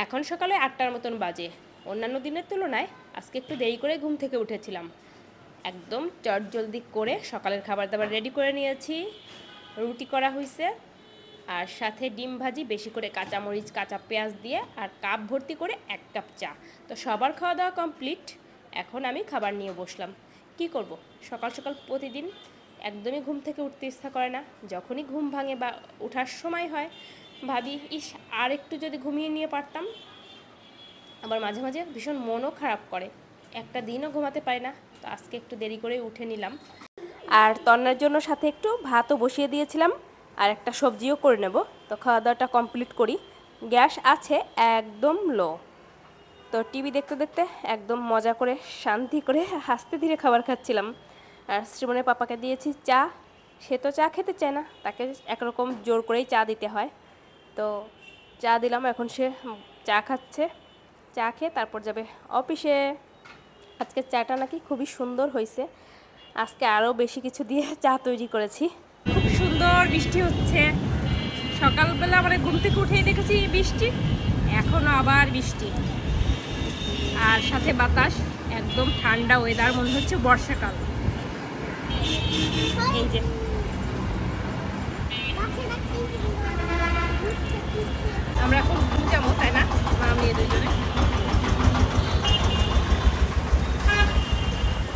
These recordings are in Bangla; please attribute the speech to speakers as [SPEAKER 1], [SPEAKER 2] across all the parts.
[SPEAKER 1] এখন সকালে 8টার মতন বাজে। অন্যান্য দিনের তুলনায় আজকে একটু দেরি করে ঘুম থেকে উঠেছিলাম। একদম চটজলদি করে সকালের খাবার দাবার রেডি করে নিয়েছি। রুটি করা হয়েছে আর সাথে ডিম ভাজি, বেশি করে কাঁচামরিচ কাঁচা পেঁয়াজ দিয়ে, আর কাপ ভর্তি করে 1 কাপ চা। তো সবার খাওয়া দাওয়া কমপ্লিট। এখন আমি খাবার নিয়ে বসলাম। কি করব, সকাল সকাল প্রতিদিন একদমই ঘুম থেকে উঠতে ইচ্ছা করে না। যখনই ঘুম ভাঙে বা ওঠার সময় হয় ভাবি ইস আর একটু যদি ঘুমিয়ে নিয়ে পারতাম। আবার মাঝে মাঝে ভীষণ মনও খারাপ করে, একটা দিনও ঘুমাতে পারি না। তো আজকে একটু দেরি করে উঠে নিলাম। আর তন্নার জন্য সাথে একটু ভাতও বসিয়ে দিয়েছিলাম আর একটা সবজিও করে নেব। তো খাওয়া দাওয়াটা কমপ্লিট করি। গ্যাস আছে একদম লো। তো টিভি দেখতে দেখতে একদম মজা করে শান্তি করে হাসতে ধীরে খাবার খাচ্ছিলাম। আর শ্রীমনের পাপাকে দিয়েছি চা। সে তো চা খেতে চায় না, তাকে একরকম জোর করেই চা দিতে হয়। তো চা দিলাম, এখন সে চা খাচ্ছে। চা খেয়ে তারপর যাবে অফিসে। আজকে চাটা নাকি খুবই সুন্দর হয়েছে। আজকে আরও বেশি কিছু দিয়ে চা তৈরি করেছি। খুব সুন্দর বৃষ্টি হচ্ছে। সকালবেলা মানে ঘুম থেকে উঠেই দেখেছি বৃষ্টি, এখনও আবার বৃষ্টি আর সাথে বাতাস। একদম ঠান্ডা ওয়েদার, মনে হচ্ছে বর্ষাকাল। এই যে আমরা এখন ঘুম যাবো, তাই না মা মেয়ে দুজনে?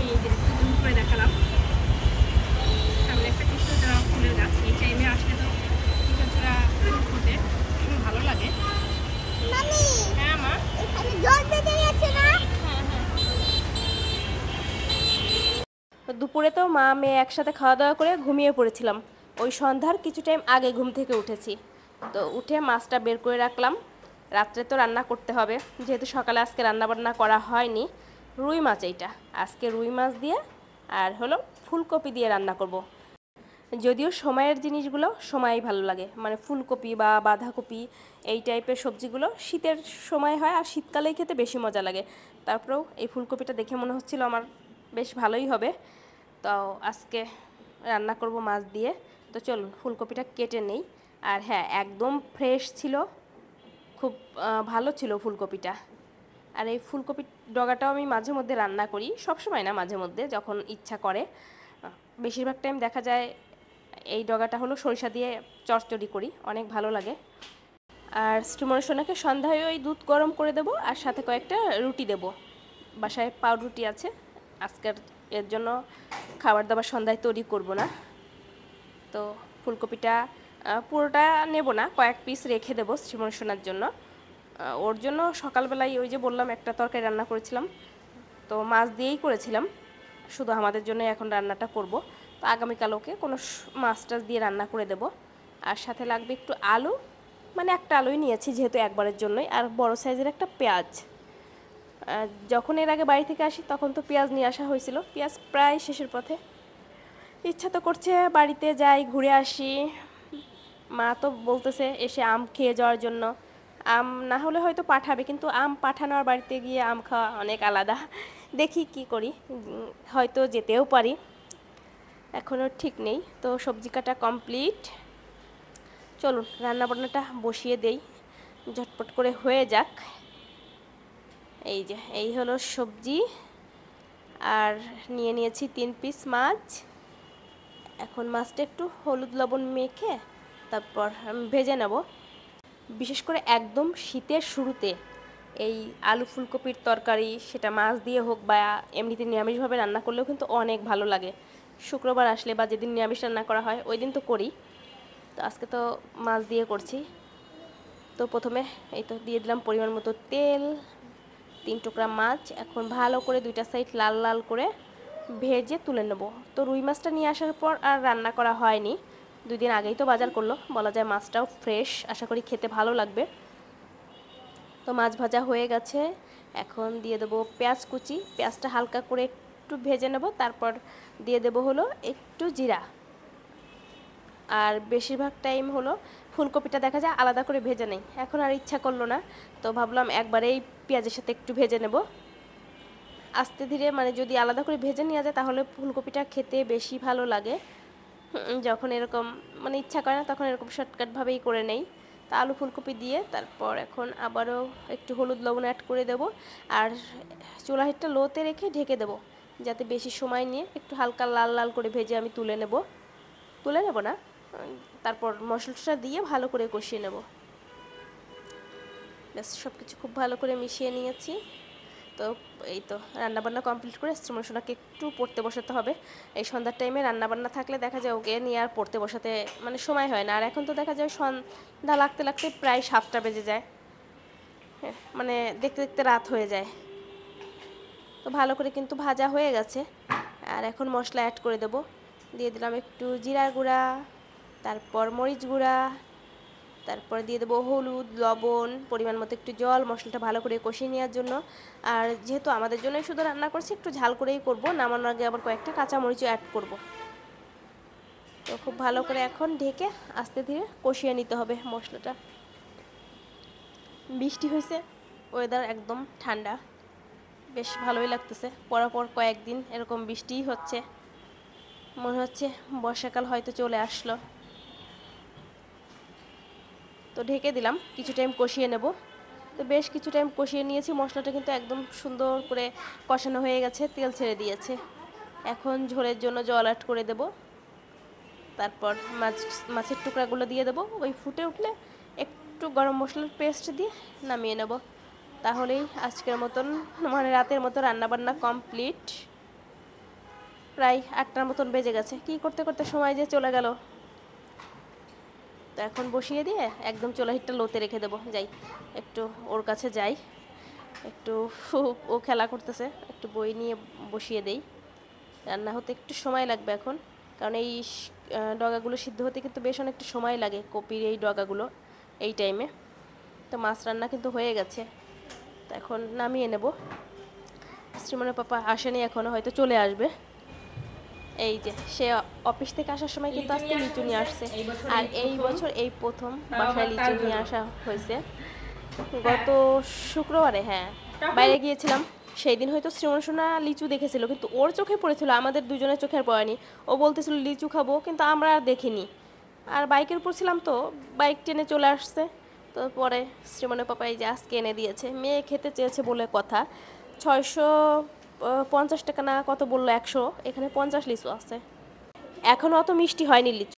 [SPEAKER 1] এই যে ঘুম করে দেখালাম। সামনে একটা কৃষ্ণচূড়া ফুলের গাছ। এই টাইমে আসলে তো কৃষ্ণচূড়া ফুল ফুটে, খুব ভালো লাগে। হ্যাঁ মা, দুপুরে তো মা মেয়ে একসাথে খাওয়া দাওয়া করে ঘুমিয়ে পড়েছিলাম। ওই সন্ধ্যার কিছু টাইম আগে ঘুম থেকে উঠেছি। তো উঠে মাছটা বের করে রাখলাম। রাত্রে তো রান্না করতে হবে, যেহেতু সকালে আজকে রান্নাবান্না করা হয়নি। রুই মাছ এইটা, আজকে রুই মাছ দিয়ে আর হলো ফুলকপি দিয়ে রান্না করব। যদিও সময়ের জিনিসগুলো সময়ই ভালো লাগে, মানে ফুলকপি বা বাঁধাকপি এই টাইপের সবজিগুলো শীতের সময় হয় আর শীতকালেই খেতে বেশি মজা লাগে। তারপরেও এই ফুলকপিটা দেখে মনে হচ্ছিল আমার বেশ ভালোই হবে। তো আজকে রান্না করব মাছ দিয়ে। তো চলুন ফুলকপিটা কেটে নেই। আর হ্যাঁ, একদম ফ্রেশ ছিল, খুব ভালো ছিল ফুলকপিটা। আর এই ফুলকপির ডগাটাও আমি মাঝে মধ্যে রান্না করি, সবসময় না, মাঝে মধ্যে যখন ইচ্ছা করে। বেশিরভাগ টাইম দেখা যায় এই ডগাটা হলো সরিষা দিয়ে চচ্চড়ি করি, অনেক ভালো লাগে। আর স্টিমর সোনাকে সন্ধ্যায় ওই দুধ গরম করে দেবো আর সাথে কয়েকটা রুটি দেব। বাসায় পাউরুটি আছে, আজকের এর জন্য খাবার দাবার সন্ধ্যায় তৈরি করব না। তো ফুলকপিটা পুরোটা নেব না, কয়েক পিস রেখে দেবো স্টিমর সোনার জন্য। ওর জন্য সকালবেলায় ওই যে বললাম একটা তরকারি রান্না করেছিলাম, তো মাছ দিয়েই করেছিলাম। শুধু আমাদের জন্য এখন রান্নাটা করব। তো আগামীকাল ওকে কোনো মাছ টাছ দিয়ে রান্না করে দেব। আর সাথে লাগবে একটু আলু, মানে একটা আলুই নিয়েছি যেহেতু একবারের জন্যই, আর বড় সাইজের একটা পেঁয়াজ। যখন এর আগে বাড়ি থেকে আসি তখন তো পেঁয়াজ নিয়ে আসা হয়েছিল, পেঁয়াজ প্রায় শেষের পথে। ইচ্ছা তো করছে বাড়িতে যাই, ঘুরে আসি। মা তো বলতেছে এসে আম খেয়ে যাওয়ার জন্য। আম না হলে হয়তো পাঠাবে, কিন্তু আম পাঠানো আর বাড়িতে গিয়ে আম খাওয়া অনেক আলাদা। দেখি কি করি, হয়তো যেতেও পারি, এখনও ঠিক নেই। তো সবজি কাটা কমপ্লিট, চলুন রান্নাবান্নাটা বসিয়ে দেই, ঝটপট করে হয়ে যাক। এই যে এই হলো সবজি, আর নিয়ে নিয়েছি 3 পিস মাছ। এখন মাছটা একটু হলুদ লবণ মেখে তারপর ভেজে নেব। বিশেষ করে একদম শীতের শুরুতে এই আলু ফুলকপির তরকারি, সেটা মাছ দিয়ে হোক বা এমনিতে নিরামিষভাবে রান্না করলেও কিন্তু অনেক ভালো লাগে। শুক্রবার আসলে বা যেদিন নিরামিষ রান্না করা হয় ওই দিন তো করি, তো আজকে তো মাছ দিয়ে করছি। তো প্রথমে এই তো দিয়ে দিলাম পরিমাণ মতো তেল, 3 টুকরা মাছ। এখন ভালো করে 2টা সাইড লাল লাল করে ভেজে তুলে নেব। তো রুই মাছটা নিয়ে আসার পর আর রান্না করা হয়নি, 2 দিন আগেই তো বাজার করলো, বলা যায় মাছটাও ফ্রেশ, আশা করি খেতে ভালো লাগবে। তো মাছ ভাজা হয়ে গেছে, এখন দিয়ে দেবো পেঁয়াজ কুচি। পেঁয়াজটা হালকা করে একটু ভেজে নেব, তারপর দিয়ে দেবো হলো একটু জিরা। আর বেশিরভাগ টাইম হলো ফুলকপিটা দেখা যায় আলাদা করে ভেজে নেই, এখন আর ইচ্ছা করলো না, তো ভাবলাম একবারেই পেঁয়াজের সাথে একটু ভেজে নেব আস্তে ধীরে। মানে যদি আলাদা করে ভেজে নেওয়া যায় তাহলে ফুলকপিটা খেতে বেশি ভালো লাগে। যখন এরকম মানে ইচ্ছা করে না তখন এরকম শর্টকাটভাবেই করে নেই। তা আলু ফুলকপি দিয়ে তারপর এখন আবারও একটু হলুদ লবণ অ্যাড করে দেব, আর চুলা হিটটা লোতে রেখে ঢেকে দেব, যাতে বেশি সময় নিয়ে একটু হালকা লাল লাল করে ভেজে আমি তুলে নেব না, তারপর মশলাটা দিয়ে ভালো করে কষিয়ে নেব। ব্যাস সব কিছু খুব ভালো করে মিশিয়ে নিয়েছি। তো এই তো রান্নাবান্না কমপ্লিট করে শ্রীমনসোনাকে একটু পড়তে বসাতে হবে। এই সন্ধ্যার টাইমে রান্নাবান্না থাকলে দেখা যায় ওকে নিয়ে আর পড়তে বসাতে মানে সময় হয় না, আর এখন তো দেখা যায় সন্ধ্যা লাগতে লাগতে প্রায় 7টা বেজে যায়, হ্যাঁ মানে দেখতে দেখতে রাত হয়ে যায়। তো ভালো করে কিন্তু ভাজা হয়ে গেছে, আর এখন মশলা অ্যাড করে দেব। দিয়ে দিলাম একটু জিরা গুঁড়া, তারপর মরিচ গুঁড়া, তারপর দিয়ে দেবো হলুদ লবণ, পরিমাণ মতো একটু জল, মশলাটা ভালো করে কষিয়ে নেওয়ার জন্য। আর যেহেতু আমাদের জন্যই শুধু রান্না করছি, একটু ঝাল করেই করব, নামানোর আগে আবার কয়েকটা কাঁচামরিচও অ্যাড করব। তো খুব ভালো করে এখন ঢেকে আস্তে ধীরে কষিয়ে নিতে হবে মশলাটা। বৃষ্টি হয়েছে, ওয়েদার একদম ঠান্ডা, বেশ ভালোই লাগতেছে। পরপর কয়েকদিন এরকম বৃষ্টিই হচ্ছে, মনে হচ্ছে বর্ষাকাল হয়তো চলে আসলো। তো ঢেকে দিলাম, কিছু টাইম কষিয়ে নেব। তো বেশ কিছু টাইম কষিয়ে নিয়েছি, মশলাটা কিন্তু একদম সুন্দর করে কষানো হয়ে গেছে, তেল ছেড়ে দিয়েছে। এখন ঝোলের জন্য জল অ্যাড করে দেব, তারপর মাছের টুকরাগুলো দিয়ে দেবো। ওই ফুটে উঠলে একটু গরম মশলার পেস্ট দিয়ে নামিয়ে নেব। তাহলেই আজকের মতন মানে রাতের মতো রান্নাবান্না কমপ্লিট। প্রায় 8টার মতন বেজে গেছে, কি করতে করতে সময় যে চলে গেল। তো এখন বসিয়ে দিয়ে একদম চুলা হিটটা লোতে রেখে দেবো। যাই একটু ওর কাছে যাই, একটু ও খেলা করতেছে, একটু বই নিয়ে বসিয়ে দেই। রান্না হতে একটু সময় লাগবে এখন, কারণ এই ডগাগুলো সিদ্ধ হতে কিন্তু বেশ অনেকটা সময় লাগে, কপির এই ডগাগুলো এই টাইমে। তো মাছ রান্না কিন্তু হয়ে গেছে, তো এখন নামিয়ে নেব। শ্রীমনের পাপা আসেনি এখনও, হয়তো চলে আসবে। এই যে সে অফিস থেকে আসার সময় কিন্তু আজকে লিচু নিয়ে আসছে, আর এই বছর এই প্রথম বাসায় লিচু নিয়ে আসা হয়েছে। গত শুক্রবারে হ্যাঁ বাইরে গিয়েছিলাম, সেই দিন হয়তো শ্রীমনসোনা লিচু দেখেছিল, কিন্তু ওর চোখে পড়েছিল, আমাদের দুজনের চোখে পড়েনি। ও বলতেছিল লিচু খাবো, কিন্তু আমরা আর দেখিনি। আর বাইকের উপর ছিলাম, তো বাইক টেনে চলে আসছে। তো পরে শ্রীমনের পাপা এই যে আজকে এনে দিয়েছে, মেয়ে খেতে চেয়েছে বলে কথা। 650 টাকা না কত বললো, 100, এখানে 50 লিচু আছে। এখনও অত মিষ্টি হয়নি লিচু।